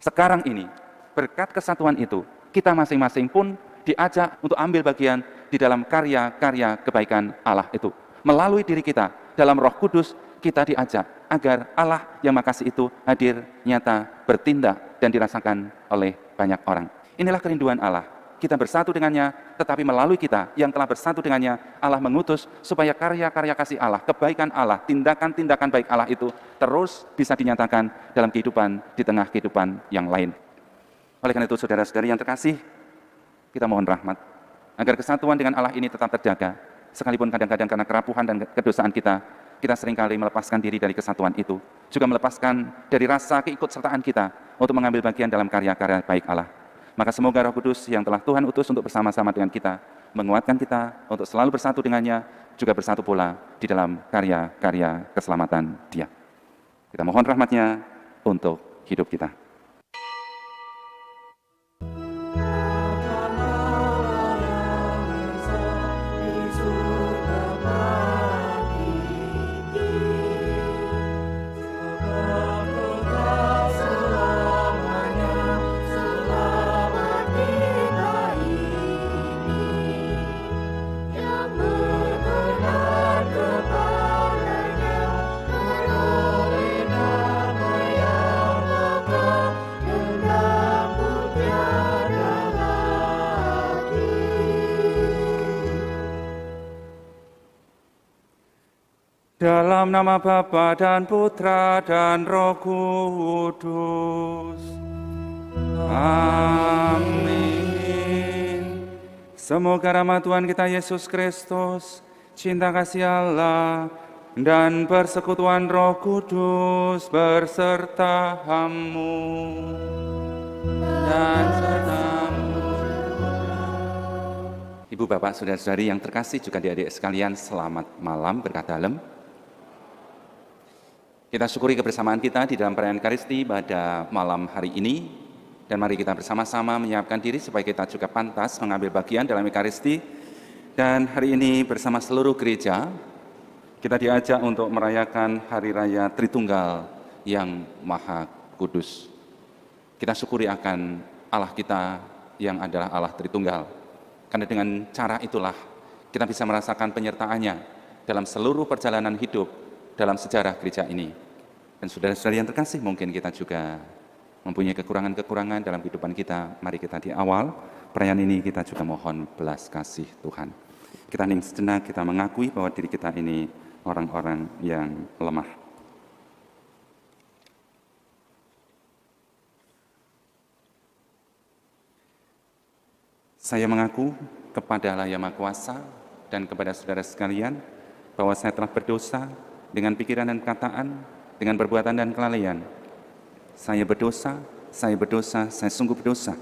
Sekarang ini, berkat kesatuan itu, kita masing-masing pun diajak untuk ambil bagian di dalam karya-karya kebaikan Allah itu. Melalui diri kita, dalam Roh Kudus, kita diajak agar Allah yang makasih itu hadir, nyata, bertindak, dan dirasakan oleh banyak orang. Inilah kerinduan Allah. Kita bersatu dengannya, tetapi melalui kita yang telah bersatu dengannya, Allah mengutus supaya karya-karya kasih Allah, kebaikan Allah, tindakan-tindakan baik Allah itu terus bisa dinyatakan dalam kehidupan, di tengah kehidupan yang lain. Oleh karena itu, saudara-saudari yang terkasih, kita mohon rahmat, agar kesatuan dengan Allah ini tetap terjaga, sekalipun kadang-kadang karena kerapuhan dan kedosaan kita seringkali melepaskan diri dari kesatuan itu, juga melepaskan dari rasa keikutsertaan kita untuk mengambil bagian dalam karya-karya baik Allah. Maka semoga Roh Kudus yang telah Tuhan utus untuk bersama-sama dengan kita, menguatkan kita untuk selalu bersatu dengannya, juga bersatu pula di dalam karya-karya keselamatan Dia. Kita mohon rahmat-Nya untuk hidup kita. Dalam nama Bapa dan Putra dan Roh Kudus. Amin. Semoga rahmat Tuhan kita Yesus Kristus, cinta kasih Allah, dan persekutuan Roh Kudus bersertamu dan sertamu. Ibu, Bapak, Saudara-saudari yang terkasih, juga adik-adik sekalian, selamat malam berkah dalam. Kita syukuri kebersamaan kita di dalam perayaan Ekaristi pada malam hari ini, dan mari kita bersama-sama menyiapkan diri supaya kita juga pantas mengambil bagian dalam Ekaristi. Dan hari ini bersama seluruh gereja, kita diajak untuk merayakan Hari Raya Tritunggal yang Maha Kudus. Kita syukuri akan Allah kita yang adalah Allah Tritunggal, karena dengan cara itulah kita bisa merasakan penyertaannya dalam seluruh perjalanan hidup dalam sejarah gereja ini. Dan saudara-saudari yang terkasih, mungkin kita juga mempunyai kekurangan-kekurangan dalam kehidupan kita. Mari kita di awal perayaan ini kita juga mohon belas kasih Tuhan. Kita hening sejenak, kita mengakui bahwa diri kita ini orang-orang yang lemah. Saya mengaku kepada Allah yang Maha Kuasa dan kepada saudara sekalian bahwa saya telah berdosa dengan pikiran dan perkataan, dengan perbuatan dan kelalaian. Saya berdosa, saya sungguh berdosa.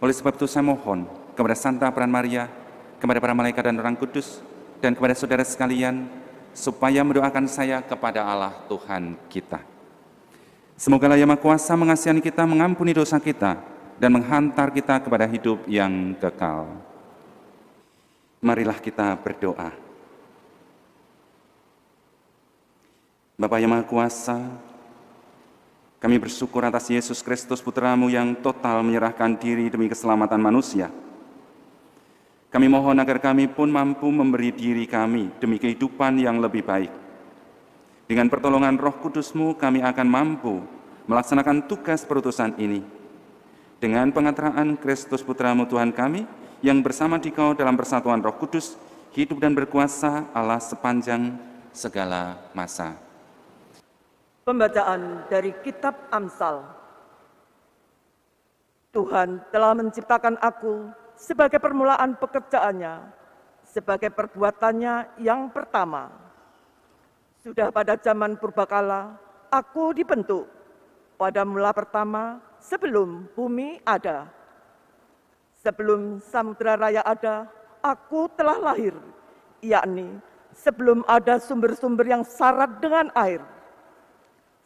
Oleh sebab itu saya mohon kepada Santa Peran Maria, kepada para malaikat dan orang kudus, dan kepada saudara sekalian, supaya mendoakan saya kepada Allah Tuhan kita. Semoga Allah yang Maha Kuasa mengasihani kita, mengampuni dosa kita, dan menghantar kita kepada hidup yang kekal. Marilah kita berdoa. Bapa yang Maha Kuasa, kami bersyukur atas Yesus Kristus Putra-Mu yang total menyerahkan diri demi keselamatan manusia. Kami mohon agar kami pun mampu memberi diri kami demi kehidupan yang lebih baik. Dengan pertolongan Roh Kudus-Mu, kami akan mampu melaksanakan tugas perutusan ini. Dengan pengataraan Kristus Putra-Mu Tuhan kami, yang bersama Dikau dalam persatuan Roh Kudus, hidup dan berkuasa Allah sepanjang segala masa. Pembacaan dari Kitab Amsal. Tuhan telah menciptakan aku sebagai permulaan pekerjaannya, sebagai perbuatannya yang pertama. Sudah pada zaman purbakala, aku dibentuk, pada mula pertama sebelum bumi ada. Sebelum samudera raya ada, aku telah lahir, yakni sebelum ada sumber-sumber yang syarat dengan air.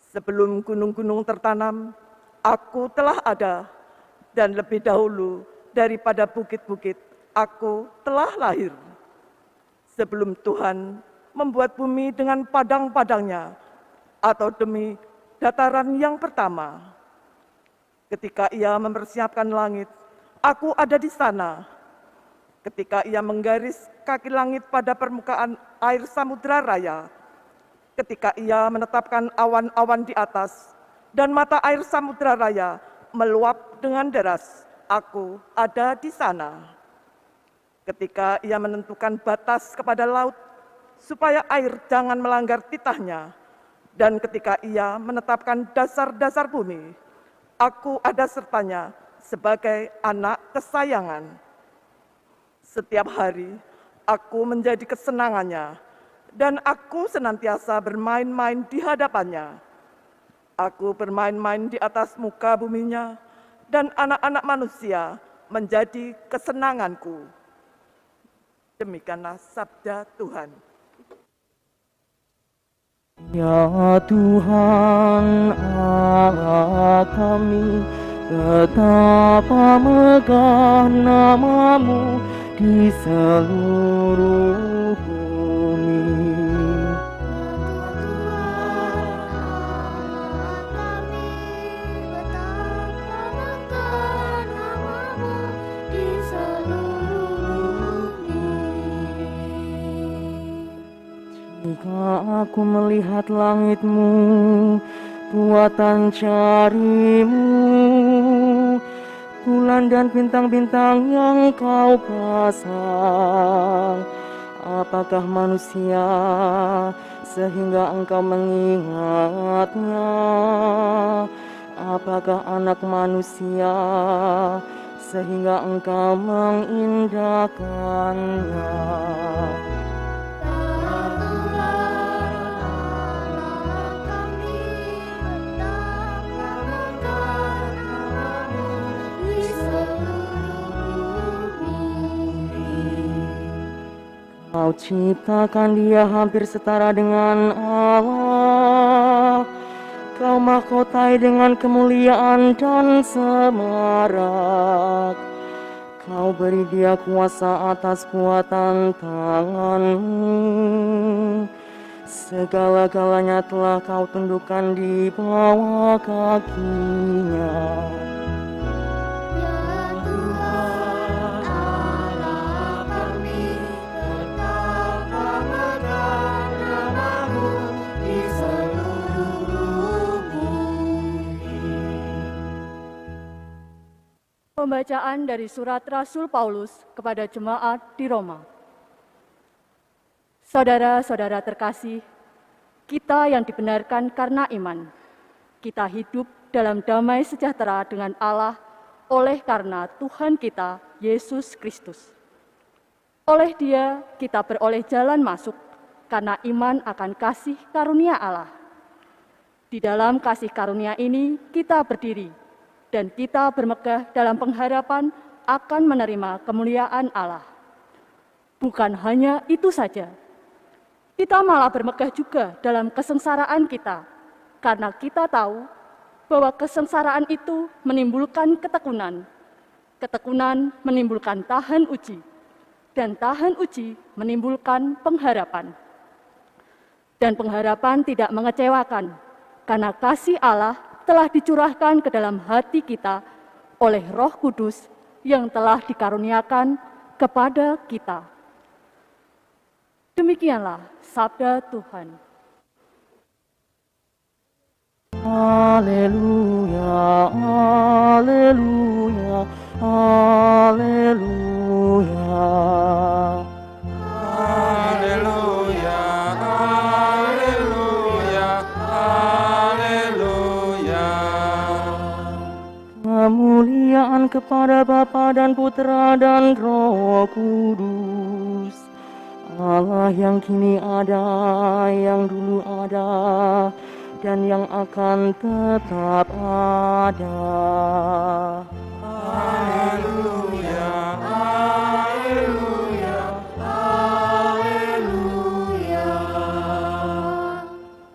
Sebelum gunung-gunung tertanam, aku telah ada, dan lebih dahulu daripada bukit-bukit, aku telah lahir. Sebelum Tuhan membuat bumi dengan padang-padangnya, atau demi dataran yang pertama. Ketika Ia mempersiapkan langit, aku ada di sana. Ketika Ia menggaris kaki langit pada permukaan air samudra raya, ketika Ia menetapkan awan-awan di atas, dan mata air samudra raya meluap dengan deras, aku ada di sana. Ketika Ia menentukan batas kepada laut, supaya air jangan melanggar titahnya, dan ketika Ia menetapkan dasar-dasar bumi, aku ada sertanya sebagai anak kesayangan. Setiap hari aku menjadi kesenangannya, dan aku senantiasa bermain-main di hadapannya. Aku bermain-main di atas muka buminya, dan anak-anak manusia menjadi kesenanganku. Demikianlah sabda Tuhan. Ya Tuhan Allah kami, betapa megah nama-Mu di seluruh bumi. Jika aku melihat langit-Mu, buatan jari-Mu, bulan dan bintang-bintang yang Kau pasang, apakah manusia sehingga Engkau mengingatnya? Apakah anak manusia sehingga Engkau mengindahkannya? Kau ciptakan dia hampir setara dengan Allah. Kau mahkotai dengan kemuliaan dan semarak. Kau beri dia kuasa atas buatan tangan-Mu. Segala-galanya telah Kau tundukkan di bawah kakinya. Pembacaan dari surat Rasul Paulus kepada jemaat di Roma. Saudara-saudara terkasih, kita yang dibenarkan karena iman, kita hidup dalam damai sejahtera dengan Allah oleh karena Tuhan kita, Yesus Kristus. Oleh Dia, kita beroleh jalan masuk karena iman akan kasih karunia Allah. Di dalam kasih karunia ini kita berdiri, dan kita bermegah dalam pengharapan akan menerima kemuliaan Allah. Bukan hanya itu saja, kita malah bermegah juga dalam kesengsaraan kita, karena kita tahu bahwa kesengsaraan itu menimbulkan ketekunan, ketekunan menimbulkan tahan uji, dan tahan uji menimbulkan pengharapan. Dan pengharapan tidak mengecewakan, karena kasih Allah telah dicurahkan ke dalam hati kita oleh Roh Kudus yang telah dikaruniakan kepada kita. Demikianlah sabda Tuhan. Haleluya, haleluya, haleluya. Haleluya, haleluya, haleluya. Kemuliaan kepada Bapa dan Putra dan Roh Kudus, Allah yang kini ada, yang dulu ada, dan yang akan tetap ada. Haleluya, haleluya, haleluya.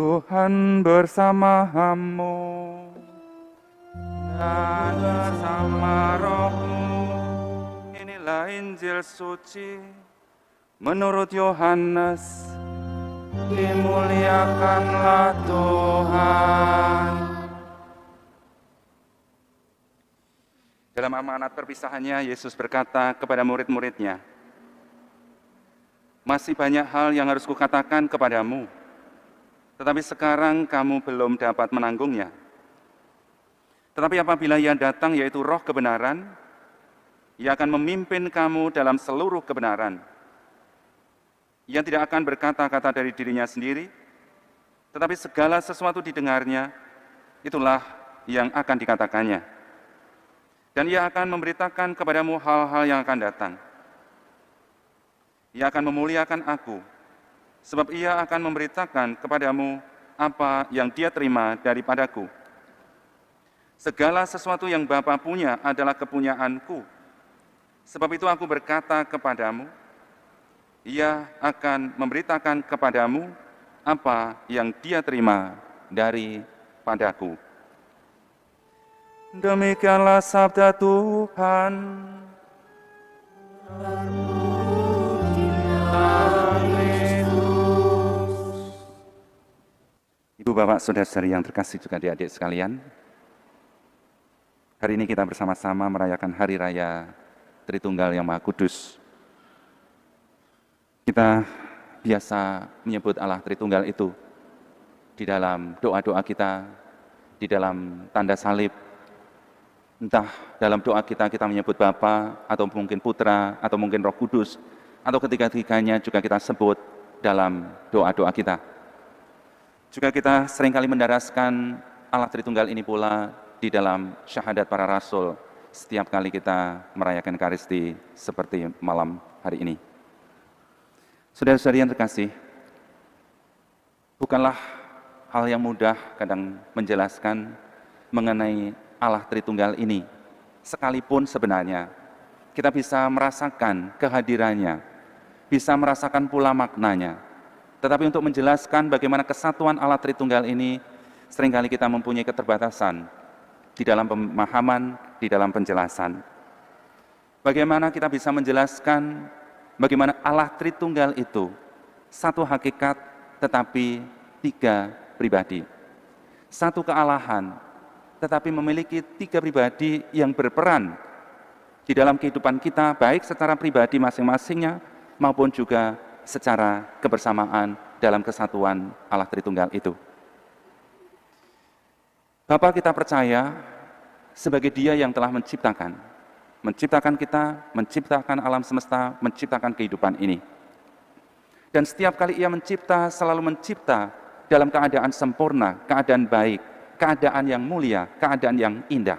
Tuhan bersama-Mu dan bersama rohmu. Inilah Injil suci menurut Yohanes. Dimuliakanlah Tuhan. Dalam amanat perpisahannya, Yesus berkata kepada murid-muridnya, "Masih banyak hal yang harus kukatakan kepadamu, tetapi sekarang kamu belum dapat menanggungnya. Tetapi apabila Ia datang, yaitu Roh kebenaran, Ia akan memimpin kamu dalam seluruh kebenaran. Ia tidak akan berkata-kata dari dirinya sendiri, tetapi segala sesuatu didengarnya, itulah yang akan dikatakannya. Dan Ia akan memberitakan kepadamu hal-hal yang akan datang. Ia akan memuliakan Aku, sebab Ia akan memberitakan kepadamu apa yang Dia terima daripadaku. Segala sesuatu yang Bapa punya adalah kepunyaan-Ku. Sebab itu Aku berkata kepadamu, Ia akan memberitakan kepadamu apa yang Dia terima daripadaku." Demikianlah sabda Tuhan. Ibu, Bapak, Saudara-saudari yang terkasih juga adik-adik sekalian, hari ini kita bersama-sama merayakan Hari Raya Tritunggal yang Maha Kudus. Kita biasa menyebut Allah Tritunggal itu di dalam doa-doa kita, di dalam tanda salib, entah dalam doa kita menyebut Bapa, atau mungkin Putra, atau mungkin Roh Kudus, atau ketiga-tiganya juga kita sebut dalam doa-doa kita. Juga kita seringkali mendaraskan Allah Tritunggal ini pula di dalam syahadat para rasul setiap kali kita merayakan Ekaristi seperti malam hari ini. Saudara-saudari yang terkasih, bukanlah hal yang mudah kadang menjelaskan mengenai Allah Tritunggal ini, sekalipun sebenarnya kita bisa merasakan kehadirannya, bisa merasakan pula maknanya. Tetapi untuk menjelaskan bagaimana kesatuan Allah Tritunggal ini, seringkali kita mempunyai keterbatasan di dalam pemahaman, di dalam penjelasan. Bagaimana kita bisa menjelaskan bagaimana Allah Tritunggal itu satu hakikat tetapi tiga pribadi. Satu kealahan tetapi memiliki tiga pribadi yang berperan di dalam kehidupan kita, baik secara pribadi masing-masingnya maupun juga secara kebersamaan dalam kesatuan Allah Tritunggal itu. Bapa, kita percaya sebagai Dia yang telah menciptakan kita, menciptakan alam semesta, menciptakan kehidupan ini. Dan setiap kali Ia mencipta, selalu mencipta dalam keadaan sempurna, keadaan baik, keadaan yang mulia, keadaan yang indah.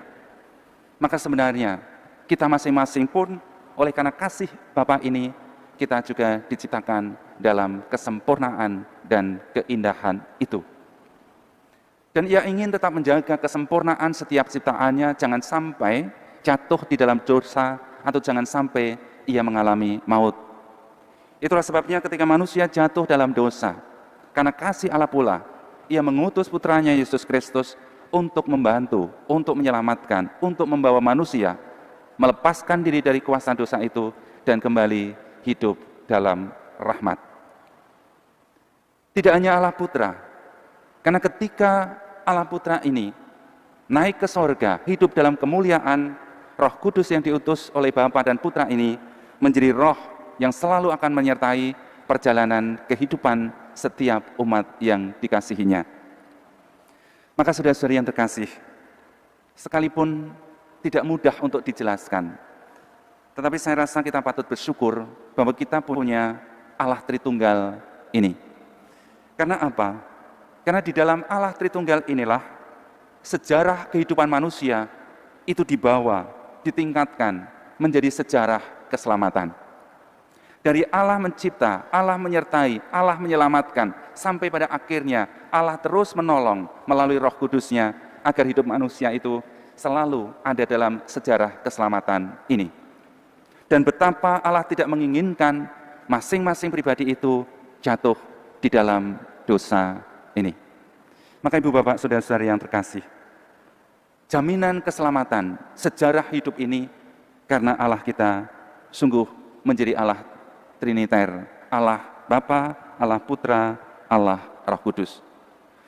Maka sebenarnya kita masing-masing pun oleh karena kasih Bapa ini, kita juga diciptakan dalam kesempurnaan dan keindahan itu. Dan Ia ingin tetap menjaga kesempurnaan setiap ciptaannya, jangan sampai jatuh di dalam dosa, atau jangan sampai Ia mengalami maut. Itulah sebabnya ketika manusia jatuh dalam dosa, karena kasih Allah pula, Ia mengutus putranya Yesus Kristus untuk membantu, untuk menyelamatkan, untuk membawa manusia, melepaskan diri dari kuasa dosa itu, dan kembali hidup dalam rahmat. Tidak hanya Allah Putra, karena ketika Allah Putra ini naik ke sorga, hidup dalam kemuliaan, Roh Kudus yang diutus oleh Bapa dan Putra ini menjadi roh yang selalu akan menyertai perjalanan kehidupan setiap umat yang dikasihinya. Maka saudara-saudari yang terkasih, sekalipun tidak mudah untuk dijelaskan, tetapi saya rasa kita patut bersyukur bahwa kita punya Allah Tritunggal ini. Karena apa? Karena di dalam Allah Tritunggal inilah sejarah kehidupan manusia itu dibawa, ditingkatkan menjadi sejarah keselamatan. Dari Allah mencipta, Allah menyertai, Allah menyelamatkan, sampai pada akhirnya Allah terus menolong melalui Roh Kudus-Nya agar hidup manusia itu selalu ada dalam sejarah keselamatan ini. Dan betapa Allah tidak menginginkan masing-masing pribadi itu jatuh di dalam dosa ini. Maka Ibu Bapak, Saudara-saudari yang terkasih, jaminan keselamatan sejarah hidup ini karena Allah kita sungguh menjadi Allah Triniter, Allah Bapa, Allah Putra, Allah Roh Kudus.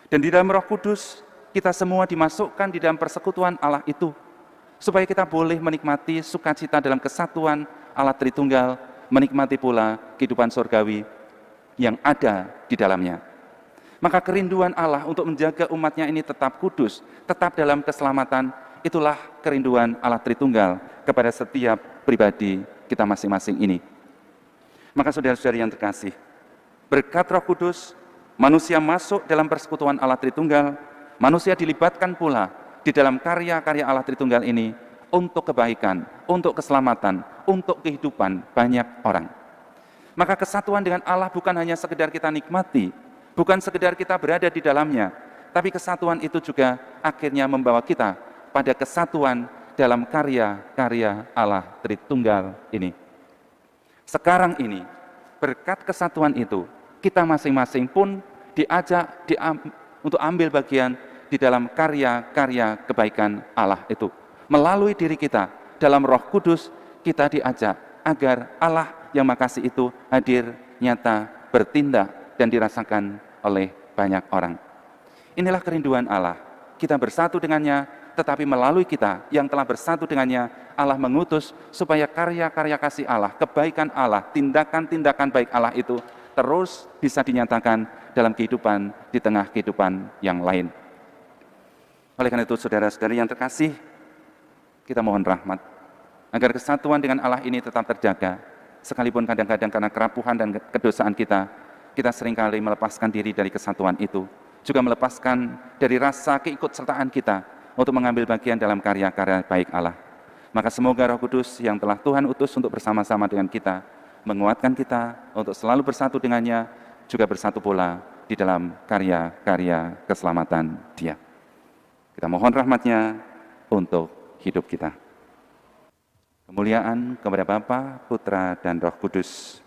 Dan di dalam Roh Kudus kita semua dimasukkan di dalam persekutuan Allah itu, supaya kita boleh menikmati sukacita dalam kesatuan Allah Tritunggal, menikmati pula kehidupan surgawi yang ada di dalamnya. Maka kerinduan Allah untuk menjaga umatnya ini tetap kudus, tetap dalam keselamatan, itulah kerinduan Allah Tritunggal kepada setiap pribadi kita masing-masing ini. Maka saudara-saudari yang terkasih, berkat Roh Kudus, manusia masuk dalam persekutuan Allah Tritunggal, manusia dilibatkan pula di dalam karya-karya Allah Tritunggal ini untuk kebaikan, untuk keselamatan, untuk kehidupan banyak orang. Maka kesatuan dengan Allah bukan hanya sekedar kita nikmati, bukan sekedar kita berada di dalamnya, tapi kesatuan itu juga akhirnya membawa kita pada kesatuan dalam karya-karya Allah Tritunggal ini. Sekarang ini, berkat kesatuan itu, kita masing-masing pun diajak untuk ambil bagian di dalam karya-karya kebaikan Allah itu. Melalui diri kita, dalam Roh Kudus, kita diajak agar Allah yang makasih itu hadir, nyata, bertindak, dan dirasakan oleh banyak orang. Inilah kerinduan Allah. Kita bersatu dengannya, tetapi melalui kita yang telah bersatu dengannya, Allah mengutus supaya karya-karya kasih Allah, kebaikan Allah, tindakan-tindakan baik Allah itu terus bisa dinyatakan dalam kehidupan, di tengah kehidupan yang lain. Oleh karena itu, saudara-saudari yang terkasih, kita mohon rahmat, agar kesatuan dengan Allah ini tetap terjaga, sekalipun kadang-kadang karena kerapuhan dan kedosaan kita seringkali melepaskan diri dari kesatuan itu, juga melepaskan dari rasa keikutsertaan kita untuk mengambil bagian dalam karya-karya baik Allah. Maka semoga Roh Kudus yang telah Tuhan utus untuk bersama-sama dengan kita, menguatkan kita untuk selalu bersatu dengannya, juga bersatu pula di dalam karya-karya keselamatan Dia. Kita mohon rahmat-Nya untuk hidup kita. Kemuliaan kepada Bapa, Putra, dan Roh Kudus,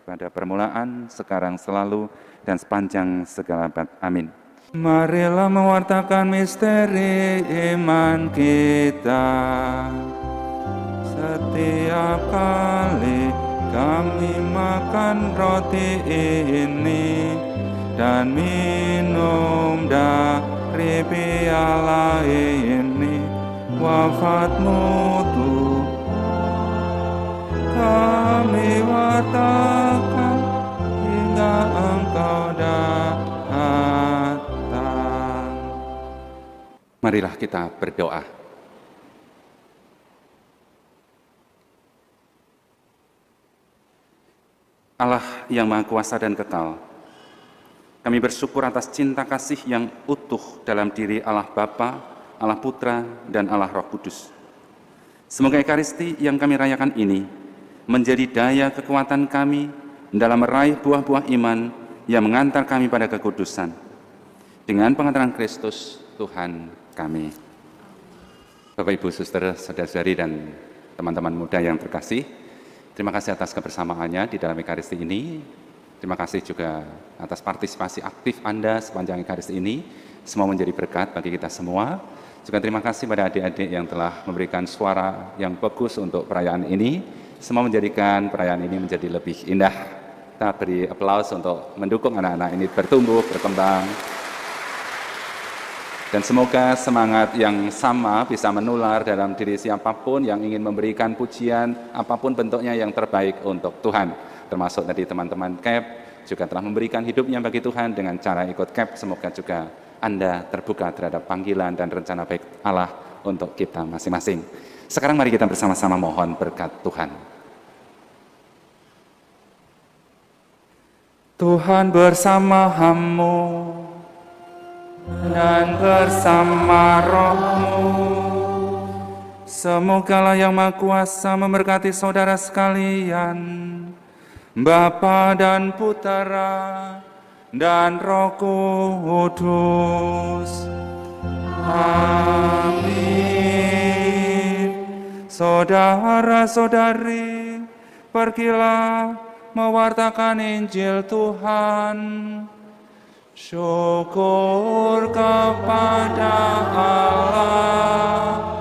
pada permulaan, sekarang, selalu, dan sepanjang segala abad. Amin. Marilah mewartakan misteri iman kita. Setiap kali kami makan roti ini dan minum dari piala ini, wafat-Mu Tuhan kami wartakan hingga Engkau datang. Marilah kita berdoa. Allah yang Maha Kuasa dan Kekal, kami bersyukur atas cinta kasih yang utuh dalam diri Allah Bapa, Allah Putra, dan Allah Roh Kudus. Semoga Ekaristi yang kami rayakan ini menjadi daya kekuatan kami dalam meraih buah-buah iman yang mengantar kami pada kekudusan. Dengan pengantaran Kristus, Tuhan kami. Bapak, Ibu, Suster, saudara-saudari, dan teman-teman muda yang terkasih, terima kasih atas kebersamaannya di dalam Ekaristi ini. Terima kasih juga atas partisipasi aktif Anda sepanjang Ekaristi ini. Semua menjadi berkat bagi kita semua. Juga terima kasih pada adik-adik yang telah memberikan suara yang bagus untuk perayaan ini. Semua menjadikan perayaan ini menjadi lebih indah. Kita beri aplaus untuk mendukung anak-anak ini bertumbuh, berkembang. Dan semoga semangat yang sama bisa menular dalam diri siapapun yang ingin memberikan pujian, apapun bentuknya yang terbaik untuk Tuhan. Termasuk tadi teman-teman KEP juga telah memberikan hidupnya bagi Tuhan dengan cara ikut KEP. Semoga juga Anda terbuka terhadap panggilan dan rencana baik Allah untuk kita masing-masing. Sekarang mari kita bersama-sama mohon berkat Tuhan. Tuhan bersama-Mu dan bersama Roh-Mu. Semogalah yang Maha Kuasa memberkati saudara sekalian, Bapa dan Putera dan Roh Kudus. Amin. Saudara-saudari, pergilah mewartakan Injil Tuhan. Syukur kepada Allah.